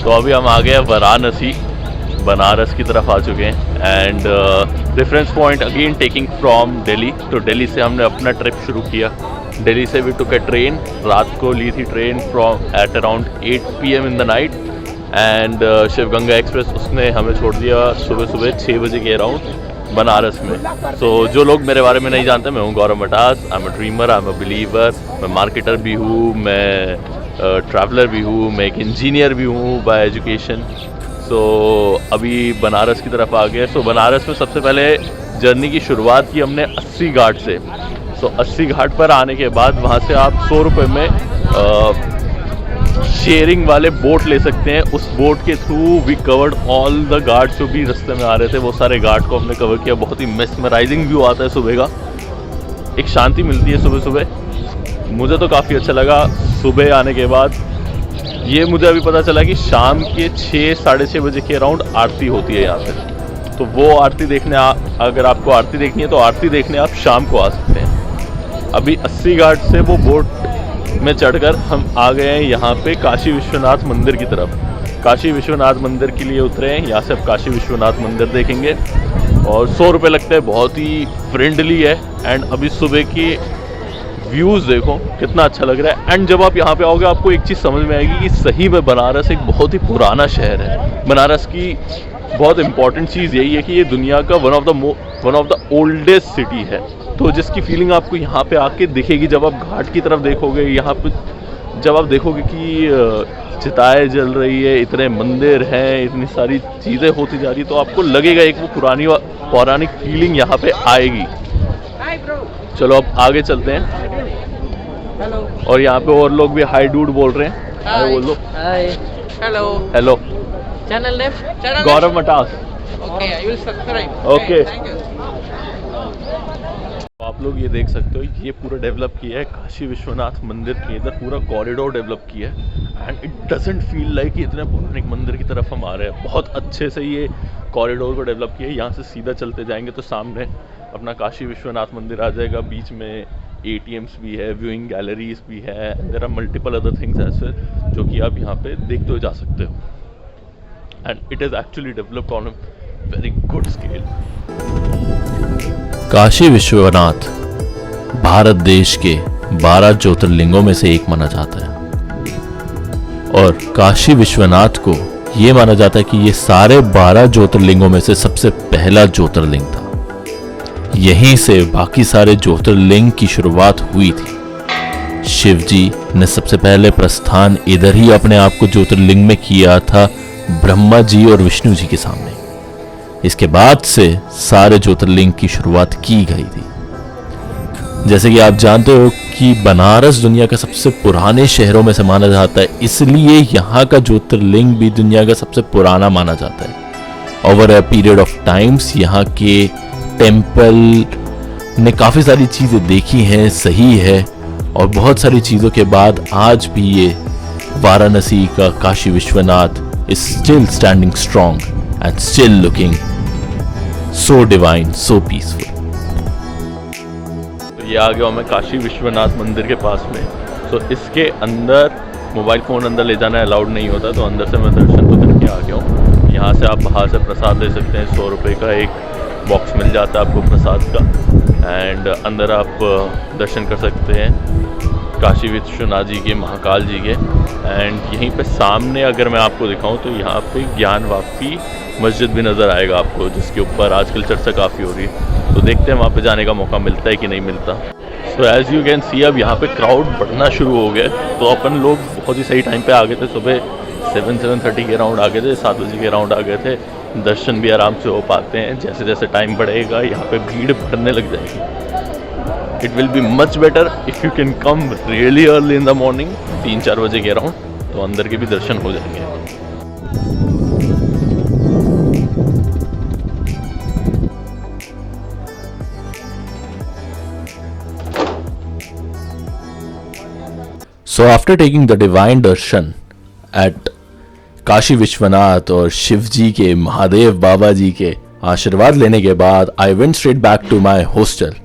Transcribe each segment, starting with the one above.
तो अभी हम आ गए वाराणसी, बनारस की तरफ आ चुके हैं। And reference point again taking from Delhi. तो दिल्ली से हमने अपना ट्रिप शुरू किया। दिल्ली से वी टुक अ ट्रेन, रात को ली थी train from at around 8 PM in the night. And Shiv Ganga express उसने हमें छोड़ दिया सुबह सुबह 6 बजे के अराउंड बनारस में। तो जो लोग मेरे बारे में नहीं जानते, मैं हूँ Gaurav Matas. I am a dreamer, I am a believer. मैं मार्केटर भी हूँ, मैं ट्रैवलर भी हूँ, मैं एक इंजीनियर भी हूँ बाय एजुकेशन। सो अभी बनारस की तरफ आ गए। सो बनारस में सबसे पहले जर्नी की शुरुआत की हमने 80 घाट से। सो 80 घाट पर आने के बाद वहाँ से आप 100 रुपये में शेयरिंग वाले बोट ले सकते हैं। उस बोट के through we covered all the ghat जो भी रास्ते में आ रहे थे, वो सारे घाट को हमने कवर किया। बहुत ही मेस्मराइजिंग व्यू आता है सुबह का, एक शांति मिलती है सुबह सुबह। मुझे तो काफ़ी अच्छा लगा। सुबह आने के बाद ये मुझे अभी पता चला कि शाम के 6-6:30 बजे के अराउंड आरती होती है यहाँ पे। तो वो आरती देखने अगर आपको आरती देखनी है तो आरती देखने आप शाम को आ सकते हैं। अभी 80 घाट से वो बोट में चढ़कर हम आ गए हैं यहाँ पे काशी विश्वनाथ मंदिर की तरफ। काशी विश्वनाथ मंदिर के लिए उतरे हैं। यहाँ से आप काशी विश्वनाथ मंदिर देखेंगे और 100 रुपये लगते हैं। बहुत ही फ्रेंडली है। एंड अभी सुबह की व्यूज़ देखो कितना अच्छा लग रहा है। एंड जब आप यहाँ पे आओगे आपको एक चीज़ समझ में आएगी कि सही में बनारस एक बहुत ही पुराना शहर है। बनारस की बहुत इंपॉर्टेंट चीज़ यही है कि ये दुनिया का one of the oldest city है। तो जिसकी फीलिंग आपको यहाँ पे आके दिखेगी जब आप घाट की तरफ देखोगे। यहाँ पे जब आप देखोगे कि चिताएँ जल रही है, इतने मंदिर हैं, इतनी सारी चीज़ें होती जा रही, तो आपको लगेगा एक वो पुरानी पौराणिक फीलिंग यहाँ पे आएगी। चलो अब आगे चलते हैं। और यहाँ पे और लोग भी हाई डूड बोल रहे हैं। हाय बोल लो। Hi. Hello. Hello. Channel name? Gaurav Matas. Okay, I will subscribe. Okay. Thank you. आप लोग ये देख सकते हो, ये पूरा डेवलप किया है काशी विश्वनाथ मंदिर के इधर पूरा कॉरिडोर डेवलप किया है। And it doesn't feel like कि इतने पौराणिक मंदिर की तरफ हम आ रहे हैं। बहुत अच्छे से ये कॉरिडोर को डेवलप किया है। यहाँ से सीधा चलते जाएंगे तो सामने अपना काशी विश्वनाथ मंदिर आ जाएगा। बीच में ATMs भी है, व्यूइंग गैलरीज भी है। There are multiple other things as well जो कि आप यहाँ पे देखते हुए जा सकते हो। And it is actually developed on a very good scale. Kashi Vishwanath Bharat देश के 12 ज्योतिर्लिंगों में से एक माना जाता है। और काशी विश्वनाथ को ये माना जाता है कि ये सारे 12 ज्योतिर्लिंगों में से सबसे पहला ज्योतिर्लिंग था। यहीं से बाकी सारे ज्योतिर्लिंग की शुरुआत हुई थी। शिव जी ने सबसे पहले प्रस्थान इधर ही अपने आप को ज्योतिर्लिंग में किया था, ब्रह्मा जी और विष्णु जी के सामने। इसके बाद से सारे ज्योतिर्लिंग की शुरुआत की गई थी। जैसे कि आप जानते हो कि बनारस दुनिया का सबसे पुराने शहरों में से माना जाता है, इसलिए यहाँ का ज्योतिर्लिंग भी दुनिया का सबसे पुराना माना जाता है। Over a period of times यहाँ के टेम्पल ने काफ़ी सारी चीज़ें देखी हैं, सही है। और बहुत सारी चीज़ों के बाद आज भी ये वाराणसी का Kashi Vishwanath is still standing strong and still looking so divine, so peaceful. तो ये आ गया मैं काशी विश्वनाथ मंदिर के पास में। तो इसके अंदर मोबाइल फ़ोन अंदर ले जाना अलाउड नहीं होता, तो अंदर से मैं दर्शन तो करके आ गया हूँ। यहाँ से आप बाहर से प्रसाद ले सकते हैं। 100 रुपये का एक बॉक्स मिल जाता है आपको प्रसाद का। एंड अंदर आप दर्शन कर सकते हैं काशी विश्वनाथ जी के, महाकाल जी के। एंड यहीं पे सामने अगर मैं आपको दिखाऊं तो यहाँ पे ज्ञान वापी मस्जिद भी नज़र आएगा आपको, जिसके ऊपर आजकल चर्चा काफ़ी हो रही है। तो देखते हैं वहाँ पे जाने का मौका मिलता है कि नहीं मिलता। So as you can see अब यहाँ पे क्राउड बढ़ना शुरू हो गया। तो अपन लोग बहुत ही सही टाइम पे आ गए थे। सुबह 7-7:30 के अराउंड आ गए थे, 7 बजे के अराउंड आ गए थे। दर्शन भी आराम से हो पाते हैं। जैसे जैसे टाइम बढ़ेगा यहाँ पे भीड़ बढ़ने लग जाएगी। It will be much better if you can come really early in the morning, 3-4 बजे के अराउंड, तो अंदर के भी दर्शन हो जाएंगे। So after taking the divine darshan at Kashi Vishwanath और शिव जी के, महादेव बाबा जी के आशीर्वाद लेने के बाद I went straight back to my hostel.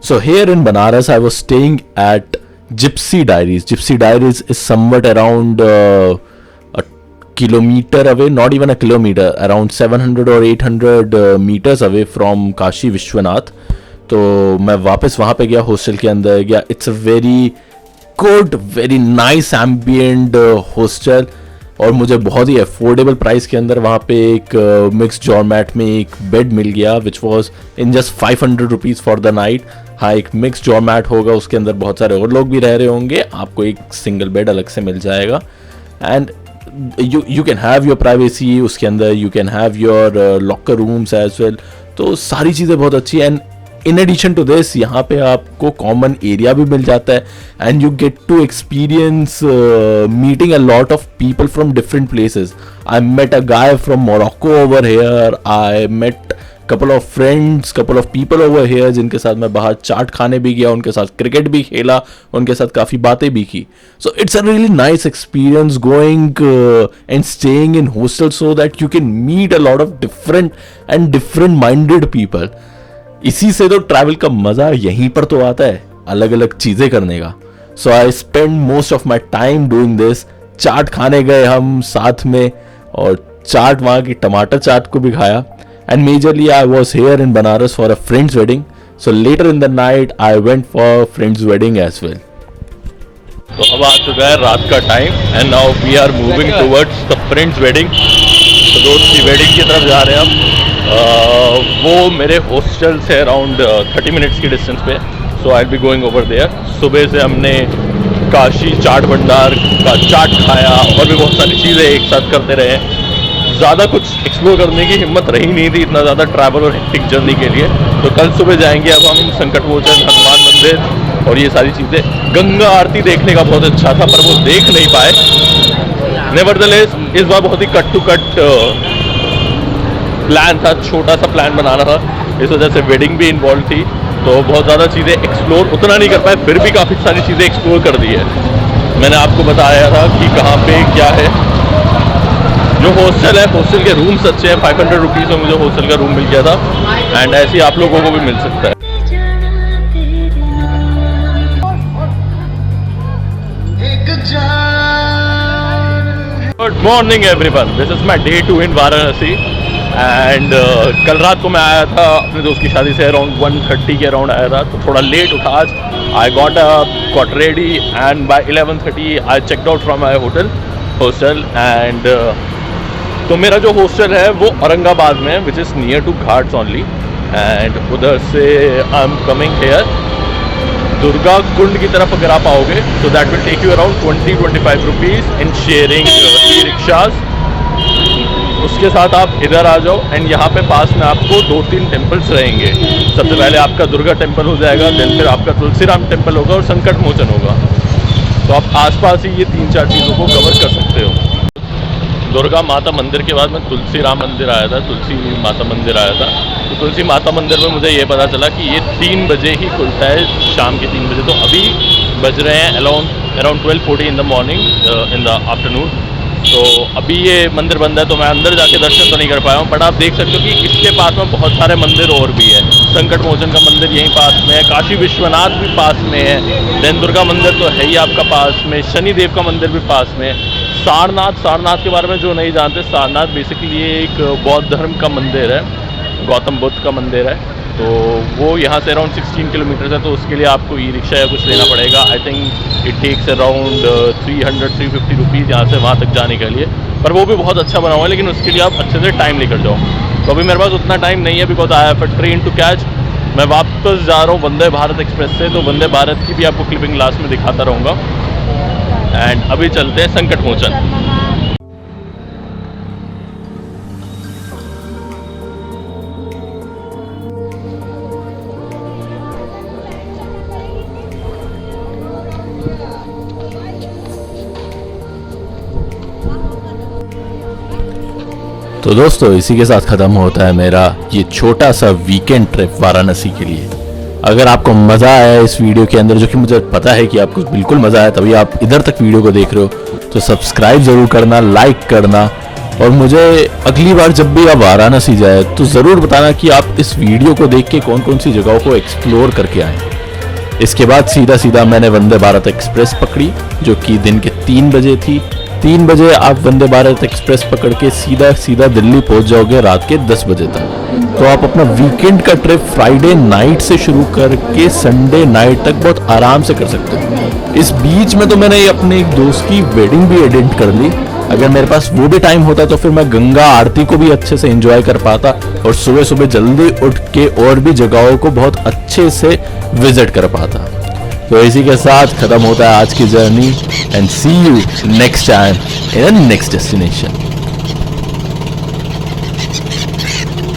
So here in Banaras I was staying at Gypsy Diaries. Gypsy Diaries is somewhat around a kilometer away, not even a kilometer, around 700 or 800 meters away from Kashi Vishwanath. तो मैं वापस वहाँ पे गया, hostel के अंदर गया. It's a very good, very nice ambient hostel, और मुझे बहुत ही अफोर्डेबल प्राइस के अंदर वहाँ पे एक मिक्स डॉर्मेट में एक बेड मिल गया, which was in just 500 rupees for the night. हाँ, एक मिक्स डॉर्मेट होगा, उसके अंदर बहुत सारे और लोग भी रह रहे होंगे, आपको एक सिंगल बेड अलग से मिल जाएगा. And you can have your privacy, उसके अंदर you can have your locker rooms as well. तो सारी चीज़ें बहुत अच्छी. And in addition to this यहाँ पे आपको कॉमन एरिया भी मिल जाता है, and you get to experience meeting a lot of people from different places. I met a guy from Morocco over here, I met couple of friends, couple of people over here जिनके साथ मैं बाहर चाट खाने भी गया, उनके साथ cricket भी खेला, उनके साथ काफ़ी बातें भी की. So it's a really nice experience going and staying in hostel so that you can meet a lot of different minded people. इसी से तो ट्रैवल का मज़ा यहीं पर तो आता है, अलग अलग चीज़ें करने का. So I spend most of my time doing this. चाट खाने गए हम साथ में, और चाट वहाँ की टमाटर चाट को भी खाया. And majorly I was here in Banaras for a friend's wedding. So later in the night I went for friend's wedding as well. तो अब आ चुका है रात का time, and now we are moving towards the friends wedding. तो दोस्त की wedding की तरफ जा रहे हैं हम. वो मेरे हॉस्टल से अराउंड 30 मिनट्स की डिस्टेंस पे. So I will be going over there. सुबह से हमने काशी चाट भंडार का चाट खाया, और भी बहुत सारी चीज़ें एक साथ करते रहे. ज़्यादा कुछ एक्सप्लोर करने की हिम्मत रही नहीं थी, इतना ज़्यादा ट्रैवल और हेक्टिक जर्नी के लिए. तो कल सुबह जाएंगे अब हम संकटमोचन, हनुमान मंदिर और ये सारी चीज़ें. गंगा आरती देखने का बहुत अच्छा था, पर वो देख नहीं पाए. नेवरदलेस इस बार बहुत ही कट टू कट प्लान था, छोटा सा प्लान बनाना था, इस वजह से वेडिंग भी इन्वॉल्व थी. तो बहुत ज़्यादा चीज़ें एक्सप्लोर उतना नहीं कर पाए, फिर भी काफ़ी सारी चीज़ें एक्सप्लोर कर दी है. मैंने आपको बताया था कि कहाँ पे क्या है. जो हॉस्टल है, हॉस्टल के रूम्स अच्छे हैं. 500 रुपीज़ में मुझे हॉस्टल का रूम मिल गया था, एंड ऐसे ही आप लोगों को भी मिल सकता है. Good morning everyone, this is my day 2 in Varanasi. And कल रात को मैं आया था अपने दोस्त की शादी से, अराउंड 1:30 के अराउंड आया था, तो थोड़ा लेट उठा आज. I got ready, and by 11:30 I checked out from my hostel. And तो मेरा जो हॉस्टल है वो औरंगाबाद में है, which is near to ghats only. And उधर से I am coming here Durga Kund की तरफ. अगर आप आओगे तो that will take you around 20-25 rupees in sharing e rickshaws. उसके साथ आप इधर आ जाओ, एंड यहाँ पे पास में आपको 2-3 टेम्पल्स रहेंगे. सबसे पहले आपका दुर्गा टेम्पल हो जाएगा, देन फिर आपका तुलसीराम टेम्पल होगा और संकट मोचन होगा. तो आप आसपास ही ये 3-4 चीज़ों को कवर कर सकते हो. दुर्गा माता मंदिर के बाद मैं तुलसी राम मंदिर आया था, तुलसी माता मंदिर आया था. तो तुलसी माता मंदिर में मुझे ये पता चला कि ये 3 बजे ही खुलता है, शाम के 3 बजे. तो अभी बज रहे हैं around 12:40 in the morning, in the afternoon. तो अभी ये मंदिर बंद है, तो मैं अंदर जाके दर्शन तो नहीं कर पाया हूँ. बट आप देख सकते हो कि इसके पास में बहुत सारे मंदिर और भी है. संकट मोचन का मंदिर यहीं पास में है, काशी विश्वनाथ भी पास में है, देन दुर्गा मंदिर तो है ही आपका पास में, शनिदेव का मंदिर भी पास में. सारनाथ के बारे में जो नहीं जानते, सारनाथ बेसिकली एक बौद्ध धर्म का मंदिर है, गौतम बुद्ध का मंदिर है. तो वो यहाँ से अराउंड 16 किलोमीटर है. तो उसके लिए आपको ई रिक्शा या कुछ लेना पड़ेगा. I think it takes around 300-350 rupees यहाँ से वहाँ तक जाने के लिए. पर वो भी बहुत अच्छा बना हुआ है, लेकिन उसके लिए आप अच्छे से टाइम लेकर जाओ. तो अभी मेरे पास उतना टाइम नहीं है, because I have a train to catch. मैं वापस जा रहा हूँ वंदे भारत एक्सप्रेस से, तो वंदे भारत की भी आपको क्लिपिंग लास्ट में दिखाता रहूँगा. एंड अभी चलते हैं संकट मोचन. तो दोस्तों, इसी के साथ ख़त्म होता है मेरा ये छोटा सा वीकेंड ट्रिप वाराणसी के लिए. अगर आपको मज़ा आया इस वीडियो के अंदर, जो कि मुझे पता है कि आपको बिल्कुल मज़ा आया, तभी आप इधर तक वीडियो को देख रहे हो, तो सब्सक्राइब ज़रूर करना, लाइक करना. और मुझे अगली बार जब भी आप वाराणसी जाए तो ज़रूर बताना कि आप इस वीडियो को देख के कौन कौन सी जगहों को एक्सप्लोर करके आए. इसके बाद सीधा मैंने वंदे भारत एक्सप्रेस पकड़ी, जो कि दिन के 3 बजे थी. 3 बजे आप वंदे भारत एक्सप्रेस पकड़ के सीधा सीधा दिल्ली पहुंच जाओगे रात के 10 बजे तक। तो आप अपना वीकेंड का ट्रिप फ्राइडे नाइट से शुरू करके संडे नाइट तक बहुत आराम से कर सकते हो। इस बीच में तो मैंने अपने एक दोस्त की वेडिंग भी अटेंड कर ली। अगर मेरे पास वो भी टाइम होता तो फिर मैं गंगा आरती को भी अच्छे से एंजॉय कर पाता और सुबह सुबह जल्दी उठ के और भी जगहों को बहुत अच्छे से विजिट कर पाता। तो इसी के साथ खत्म होता है आज की journey and see you next time in next destination.